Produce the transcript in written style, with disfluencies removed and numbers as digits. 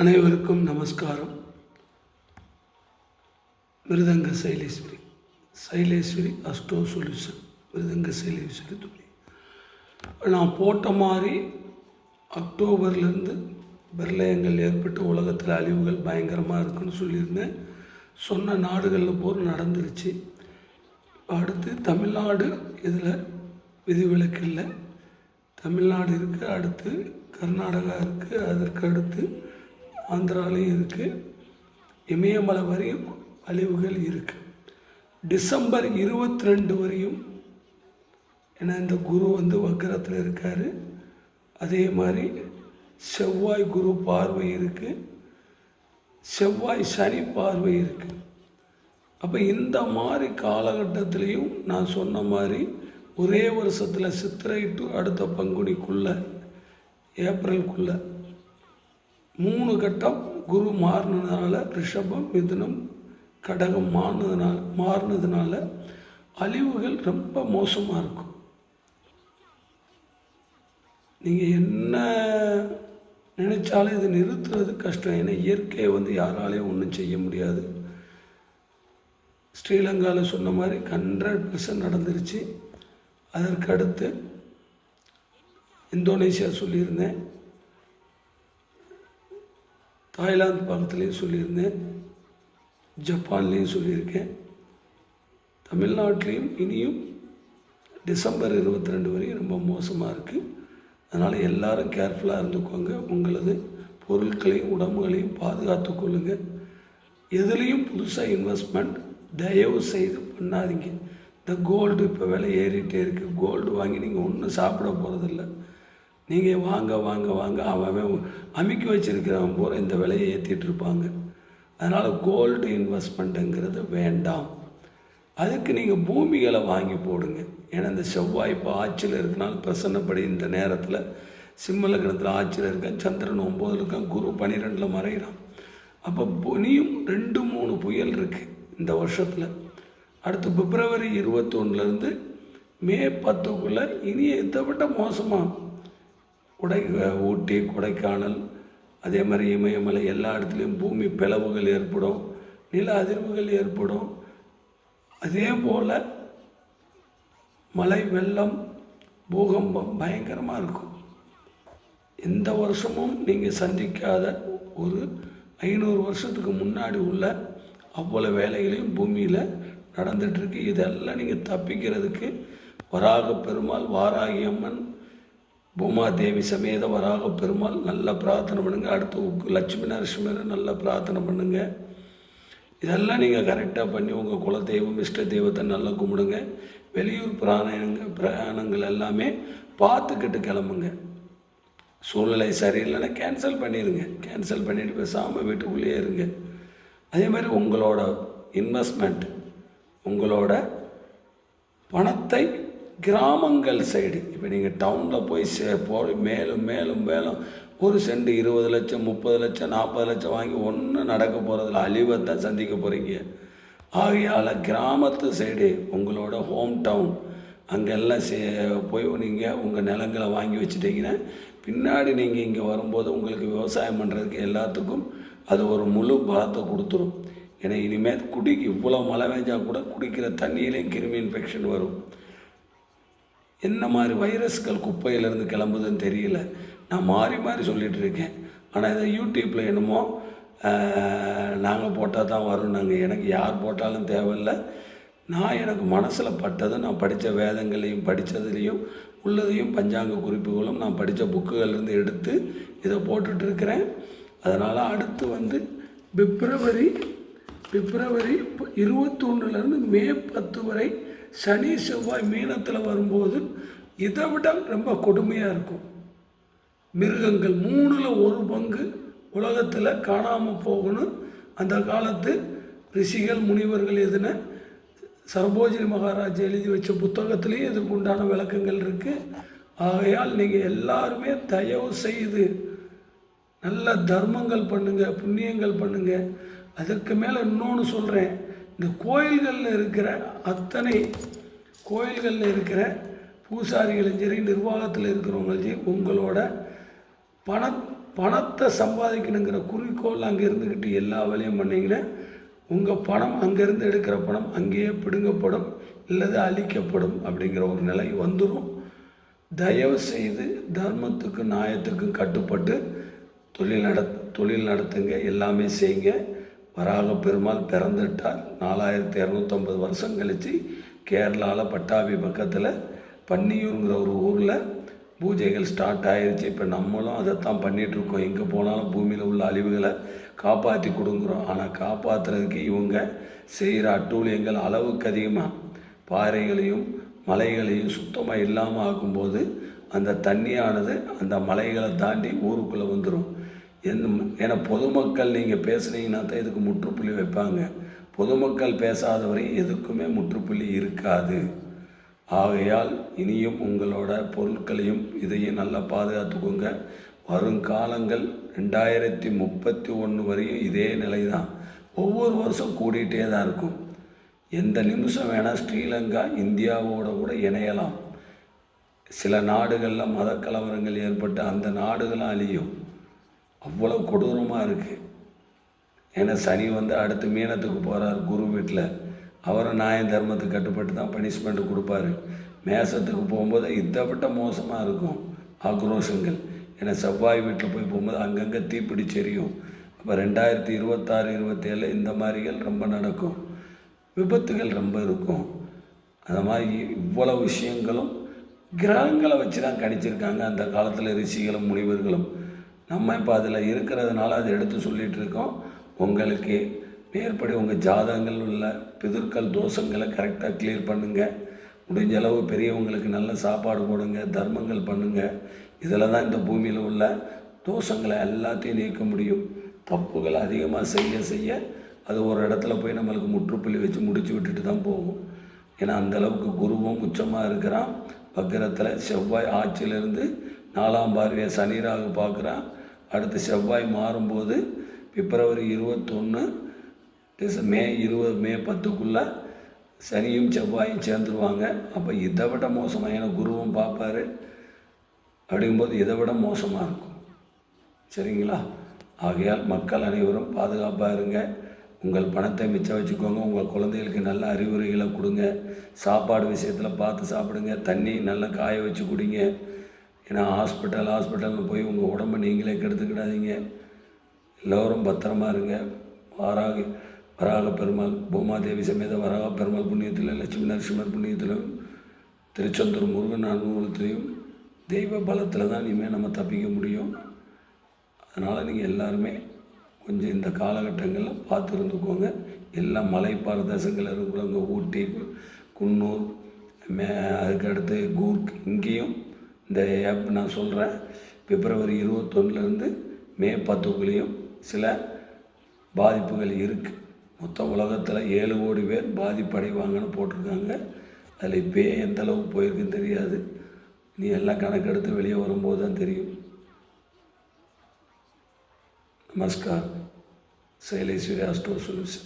அனைவருக்கும் நமஸ்காரம். மிருதங்க சைலேஸ்வரி அஸ்ட்ரோ சொல்யூஷன் மிருதங்க சைலேஸ்வரி துணி. நான் போட்ட மாதிரி அக்டோபர்லேருந்து பிரளயங்கள் ஏற்பட்டு உலகத்தில் அழிவுகள் பயங்கரமாக இருக்குன்னு சொல்லியிருந்தேன். சொன்ன நாடுகளில் போர் நடந்துருச்சு. அடுத்து தமிழ்நாடு இதில் விதிவிலக்கு இல்லை. தமிழ்நாடு இருக்குது, அடுத்து கர்நாடகா இருக்குது, அதற்கு அடுத்து ஆந்திராலையும் இருக்குது, இமயமலை வரையும் அழிவுகள் இருக்குது. டிசம்பர் 22 வரையும், ஏன்னா இந்த குரு வக்கரத்தில் இருக்கார். அதே மாதிரி செவ்வாய் குரு பார்வை இருக்குது, செவ்வாய் சனி பார்வை இருக்குது. அப்போ இந்த மாதிரி காலகட்டத்திலையும் நான் சொன்ன மாதிரி ஒரே வருஷத்தில் சித்திரை டு அடுத்த பங்குனிக்குள்ளே ஏப்ரலுக்குள்ளே 3 கட்டம் குரு மாறினதுனால, ரிஷபம் மிதுனம் கடகம் மாறினதுனால அழிவுகள் ரொம்ப மோசமாக இருக்கும். நீங்கள் என்ன நினைச்சாலும் இதை நிறுத்துறது கஷ்டம். ஏன்னா இயற்கையை யாராலையும் ஒன்றும் செய்ய முடியாது. ஸ்ரீலங்காவில் சொன்ன மாதிரி 100% நடந்துருச்சு. அதற்கு அடுத்து இந்தோனேஷியா சொல்லியிருந்தேன், தாய்லாந்து பக்கத்துலேயும் சொல்லியிருந்தேன், ஜப்பான்லேயும் சொல்லியிருக்கேன். தமிழ்நாட்டிலையும் இனியும் டிசம்பர் 22 வரையும் ரொம்ப மோசமாக இருக்குது. அதனால் எல்லோரும் கேர்ஃபுல்லாக இருந்துக்கோங்க. உங்களது பொருட்களையும் உடம்புகளையும் பாதுகாத்து கொள்ளுங்கள். எதுலேயும் புதுசாக இன்வெஸ்ட்மெண்ட் தயவு செய்து பண்ணாதீங்க. இந்த கோல்டு இப்போ விலை ஏறிட்டே இருக்குது. கோல்டு வாங்கி நீங்கள் ஒன்றும் சாப்பிட போகிறதில்ல. நீங்கள் வாங்க அவன் அமுக்கி வச்சுருக்கிறவன் பூரா இந்த விலையை ஏற்றிட்டு இருப்பாங்க. அதனால் கோல்டு இன்வெஸ்ட்மெண்ட்டுங்கிறது வேண்டாம். அதுக்கு நீங்கள் பூமிகளை வாங்கி போடுங்க. ஏன்னா இந்த செவ்வாய் இப்போ ஆட்சியில் இருக்கனால பிரசன்னப்படி இந்த நேரத்தில் சிம்ம லக்னத்தில் ஆட்சியில் இருக்கான், சந்திரன் 9 இருக்கான், குரு 12 மறைகிறான். அப்போ இனியும் 2-3 புயல் இருக்குது இந்த வருஷத்தில். அடுத்து பிப்ரவரி 21 மே 10க்குள்ளே இனி இதை விட மோசமாக ஊட்டி கொடைக்கானல் அதே மாதிரி இமயமலை எல்லா இடத்துலையும் பூமி பிளவுகள் ஏற்படும், நில அதிர்வுகள் ஏற்படும். அதே போல் மழை வெள்ளம் பூகம்பம் பயங்கரமாக இருக்கும். எந்த வருஷமும் நீங்கள் சந்திக்காத ஒரு 500 வருஷத்துக்கு முன்னாடி உள்ள அவ்வளோ வேலைகளையும் பூமியில் நடந்துகிட்ருக்கு. இதெல்லாம் நீங்கள் தப்பிக்கிறதுக்கு வராக பெருமாள், வாராகி அம்மன், பூமாதேவி சமேத வராக பெருமாள் நல்லா பிரார்த்தனை பண்ணுங்கள். அடுத்து லட்சுமி நரசிம்மரை நல்லா பிரார்த்தனை பண்ணுங்கள். இதெல்லாம் நீங்கள் கரெக்டாக பண்ணி உங்கள் குலதெய்வம் இஷ்ட தெய்வத்தை நல்லா கும்பிடுங்க. வெளியூர் பிரயாணங்கள் எல்லாமே பார்த்துக்கிட்டு கிளம்புங்க. சூழ்நிலை சரியில்லைன்னா கேன்சல் பண்ணிடுங்க. கேன்சல் பண்ணிவிட்டு பேசாமல் வீட்டுக்குள்ளேயே இருங்க. அதே மாதிரி உங்களோட இன்வெஸ்ட்மெண்ட், உங்களோட பணத்தை கிராமங்கள் சைடு, இப்போ நீங்கள் டவுனில் போய் மேலும் மேலும் மேலும் ஒரு சென்ட் 20 லட்சம் 30 லட்சம் 40 லட்சம் வாங்கி ஒன்றும் நடக்க போகிறதில்ல, அழிவை தான் சந்திக்க போகிறீங்க. ஆகையால் கிராமத்து சைடு உங்களோட ஹோம் டவுன் அங்கெல்லாம் போய் நீங்கள் உங்கள் நிலங்களை வாங்கி வச்சுட்டிங்கன்னா பின்னாடி நீங்கள் இங்கே வரும்போது உங்களுக்கு விவசாயம் பண்ணுறதுக்கு எல்லாத்துக்கும் அது ஒரு முழு பலத்தை கொடுத்துரும். ஏன்னா இனிமேல் இவ்வளோ மழை பெஞ்சால் கூட குடிக்கிற தண்ணியிலையும் கிருமி இன்ஃபெக்ஷன் வரும். என்ன மாதிரி வைரஸ்கள் குப்பையிலேருந்து கிளம்புதுன்னு தெரியல. நான் மாறி சொல்லிகிட்டு இருக்கேன். ஆனால் இதை யூடியூப்பில் என்னமோ நாங்கள் போட்டால் தான் வரும். எனக்கு யார் போட்டாலும் தேவையில்லை. நான் எனக்கு மனசில் பட்டதை நான் படித்த வேதங்களையும் படித்ததுலேயும் உள்ளதையும் பஞ்சாங்க குறிப்புகளும் நான் படித்த புக்குகள்லேருந்து எடுத்து இதை போட்டுட்ருக்கிறேன். அதனால் அடுத்து பிப்ரவரி 21 மே 10 வரை சனி செவ்வாய் மீனத்தில் வரும்போது இதை விட ரொம்ப கொடுமையாக இருக்கும். மிருகங்கள் 3ல் 1 பங்கு உலகத்தில் காணாமல் போகணும். அந்த காலத்து ரிஷிகள் முனிவர்கள் எதுன சரபோஜினி மகாராஜ் எழுதி வச்ச புத்தகத்திலேயே இதுக்கு உண்டான விளக்கங்கள் இருக்குது. ஆகையால் நீங்கள் எல்லாருமே தயவு செய்து நல்ல தர்மங்கள் பண்ணுங்கள், புண்ணியங்கள் பண்ணுங்கள். அதுக்கு மேலே இன்னொன்று சொல்கிறேன். இந்த கோயில்களில் இருக்கிற அத்தனை கோயில்களில் இருக்கிற பூசாரிகளும் சரி, நிர்வாகத்தில் இருக்கிறவங்களும் சரி, உங்களோட பணத்தை சம்பாதிக்கணுங்கிற குறிக்கோள் அங்கே இருந்துக்கிட்டு எல்லா வேலையும் பண்ணிங்கன்னா உங்கள் பணம் அங்கேருந்து எடுக்கிற பணம் அங்கேயே பிடுங்கப்படும், இல்லது அழிக்கப்படும் அப்படிங்கிற ஒரு நிலை வந்துடும். தயவு செய்து தர்மத்துக்கும் நியாயத்துக்கும் கட்டுப்பட்டு தொழில் நடத்துங்க, எல்லாமே செய்யுங்க. வராக பெருமாள் பிறந்துட்டார். 4250 வருஷம் கழித்து கேரளாவில் பட்டாபி பக்கத்தில் பன்னியூருங்கிற ஒரு ஊரில் பூஜைகள் ஸ்டார்ட் ஆகிடுச்சு. இப்போ நம்மளும் அதைத்தான் பண்ணிகிட்ருக்கோம். எங்கே போனாலும் பூமியில் உள்ள அழிவுகளை காப்பாற்றி கொடுங்குறோம். ஆனால் காப்பாற்றுறதுக்கு இவங்க செய்கிற அட்டூழியங்கள் அளவுக்கு அதிகமாக பாறைகளையும் மலைகளையும் சுத்தமாக இல்லாமல் ஆக்கும்போது அந்த தண்ணியானது அந்த மலைகளை தாண்டி ஊருக்குள்ளே வந்துடும். ஏன்னா பொதுமக்கள் நீங்கள் பேசுனீங்கன்னா தான் இதுக்கு முற்றுப்புள்ளி வைப்பாங்க. பொதுமக்கள் பேசாத வரையும் எதுக்குமே முற்றுப்புள்ளி இருக்காது. ஆகையால் இனியும் உங்களோட பொருட்களையும் இதையும் நல்லா பாதுகாத்துக்கோங்க. வருங்காலங்கள் 2031 வரையும் இதே நிலை தான். ஒவ்வொரு வருஷம் கூடிகிட்டே தான் இருக்கும். எந்த நிமிஷம் வேணால் ஸ்ரீலங்கா இந்தியாவோட கூட இணையலாம். சில நாடுகளில் மத கலவரங்கள் ஏற்பட்டு அந்த நாடுகளும் அழியும். அவ்வளோ கொடூரமாக இருக்குது. ஏன்னா சனி அடுத்து மீனத்துக்கு போகிறார் குரு வீட்டில். அவரை நியாயம் தர்மத்துக்கு கட்டுப்பட்டு தான் பனிஷ்மெண்ட்டு கொடுப்பாரு. மேசத்துக்கு போகும்போது இதை விட்ட மோசமாக இருக்கும் ஆக்ரோஷங்கள். ஏன்னா செவ்வாய் வீட்டில் போகும்போது அங்கங்கே தீப்பிடிச்சு எரியும். அப்போ 2026, 27 இந்த மாதிரிகள் ரொம்ப நடக்கும். விபத்துகள் ரொம்ப இருக்கும். அந்த மாதிரி இவ்வளோ விஷயங்களும் கிரகங்களை வச்சு தான் கணிச்சிருக்காங்க அந்த காலத்தில் ரிஷிகளும் முனிவர்களும். நம்ம இப்போ அதில் இருக்கிறதுனால அதை எடுத்து சொல்லிகிட்டு இருக்கோம். உங்களுக்கு மேற்படி உங்கள் ஜாதகங்கள் உள்ள பிதர்கள் தோஷங்களை கரெக்டாக கிளியர் பண்ணுங்கள். முடிஞ்ச அளவு பெரியவங்களுக்கு நல்ல சாப்பாடு போடுங்க, தர்மங்கள் பண்ணுங்கள். இதில் தான் இந்த பூமியில் உள்ள தோஷங்களை எல்லாத்தையும் நீக்க முடியும். தப்புகள் அதிகமாக செய்ய அது ஒரு இடத்துல போய் நம்மளுக்கு முற்றுப்புள்ளி வச்சு முடிச்சு விட்டுட்டு தான் போகும். ஏன்னா அந்தளவுக்கு குருவும் உச்சமாக இருக்கிறான். வக்கிரத்தில் செவ்வாய் ஆட்சியிலிருந்து 4ஆம் பார்வையை சனி ராகு பார்க்குறான். அடுத்து செவ்வாய் மாறும்போது பிப்ரவரி 21 மே 10க்குள்ளே சனியும் செவ்வாயும் சேர்ந்துருவாங்க. அப்போ இதை விட மோசமாக, ஏன்னா குருவும் பார்ப்பார். அப்படிங்கும்போது இதை விட மோசமாக இருக்கும். சரிங்களா? ஆகையால் மக்கள் அனைவரும் பாதுகாப்பாக இருங்க. உங்கள் பணத்தை மிச்சம் வச்சுக்கோங்க. உங்கள் குழந்தைகளுக்கு நல்ல அறிவுரைகளை கொடுங்க. சாப்பாடு விஷயத்தில் பார்த்து சாப்பிடுங்க. தண்ணி நல்லா காய வச்சு குடிங்க. ஏன்னா ஹாஸ்பிட்டல்னு போய் உங்கள் உடம்பை நீங்களே கெடுத்துக்கிடாதீங்க. எல்லோரும் பத்திரமா இருங்க. வராக பெருமாள் பூமாதேவி சமேத வராக பெருமாள் புண்ணியத்தில், லட்சுமி நரசிம்மர் புண்ணியத்திலும், திருச்செந்தூர் முருகன் அனுகூலத்திலையும் தெய்வ பலத்தில் தான் இனிமேல் நம்ம தப்பிக்க முடியும். அதனால் நீங்கள் எல்லாருமே கொஞ்சம் இந்த காலகட்டங்களில் பார்த்து இருந்துக்கோங்க. எல்லாம் மலை பிரதேசங்கள் இருக்கிறவங்க ஊட்டி, குன்னூர், அதுக்கடுத்து கூர்க், இங்கேயும் இந்த ஆப் நான் சொல்கிறேன். பிப்ரவரி 21 மே 10க்குள்ளேயும் சில பாதிப்புகள் இருக்குது. மொத்த உலகத்தில் 7 கோடி பேர் பாதிப்படைவாங்கன்னு போட்டிருக்காங்க. அதில் இப்போ எந்த அளவுக்கு போயிருக்குன்னு தெரியாது. நீ எல்லாம் கணக்கெடுத்து வெளியே வரும்போது தான் தெரியும். नमस्कार, शैलेश्वरी एस्ट्रो सॉल्यूशन।